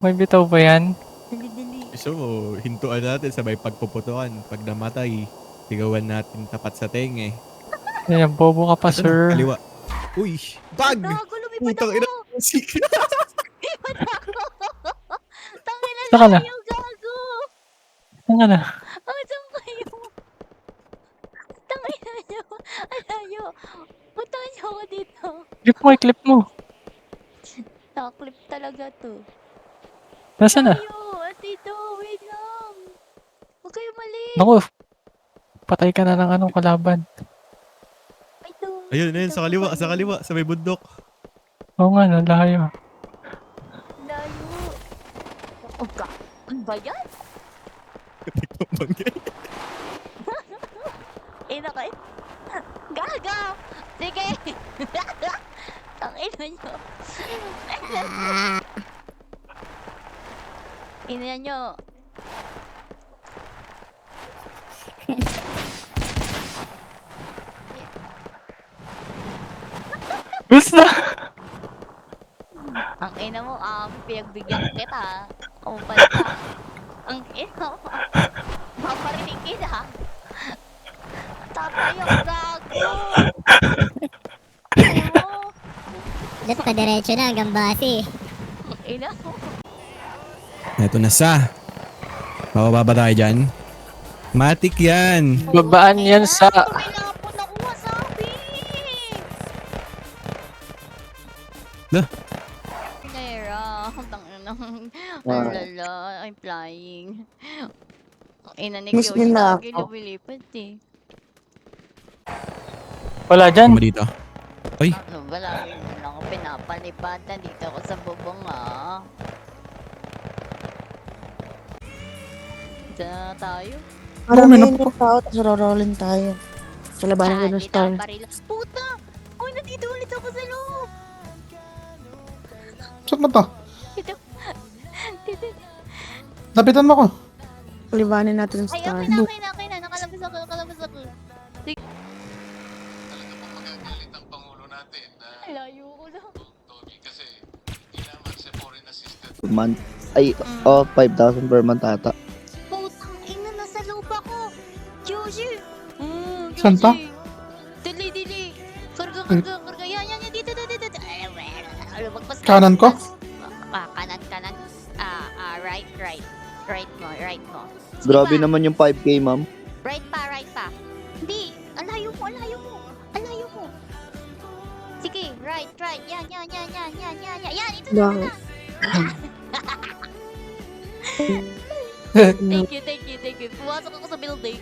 May bitaw ba yan? Dali-dali. So, hintuan natin sabay pagpuputuan. Pag namatay, sigawan natin tapat sa tenge. Ayan, bobo ka pa, Ito na, sir. kaliwa. Uy! Bag! Gago, lumipad Putang ako. ina. Sik. Lumipad ako. Tangina Saka na. layo, gago. Saan ka na? Saan kayo? Tangina nyo. Alayo. Puntahan nyo ako dito. Clip mo. Nakaklip talaga to. Nasaan na? Layo. Dito. Wait lang. Huwag kayo mali. Naku, patay ka na ng anong kalaban. Ito. Ayun, ayun, Ito, sa kaliwa, ito, sa kaliwa, sa may bundok. Oo nga, nalayo. Layo. Oh, ano ba yan? Ina kayo. Gaga. Sige. Tangina nyo. Ina nyo. Gusto! Ang ina mo, pinagbigyan kita. Kumpal ka. Ang ina mo. Maparinig kita. Tatay ang gago. Ina mo. Dapat pa-diretso na hanggang base. Ang ina mo. Eto na sa. Bababa ba tayo dyan? Matik yan. Babaan yan sa... Tumilapon ako wasabi. Lah. Nera. Tangina. Lala. I'm flying. Ang ina ni Miss Kyoshi nila lagi ako. lumilipad eh. Wala dyan. Ano ba dito? Ay, Ano ba lagi mo lang ako pinapalipad? Nandito ako sa bubong ah. Diyan na tayo. Marami na tao, tapos rorolin tayo. Sa labanan ko ng star. Puta! Uy, nandito ulit ako sa loob! Saan mo to? Dito. Dito. Lapitan mo ko. Libanin natin ng Ay, star. okay na. Nakalabas ako. Sige. Talaga pong magagalit ang Pangulo natin na Layo ko lang. Toby kasi hindi naman sa foreign assistant. month. Ay, 5,000 per month ata. Putang ina, nasa loob ako! Kyoshi! Saan pa? Dili. Karga. Yan, dito. Magpas Kanan ko? Kanan. Right mo. Sige Grabe pa. naman yung 5K, ma'am. Right pa. Hindi, alayo mo. Sige, right. Yan. Yan, ito na. Bakit? Thank you. Pumasok ako sa building.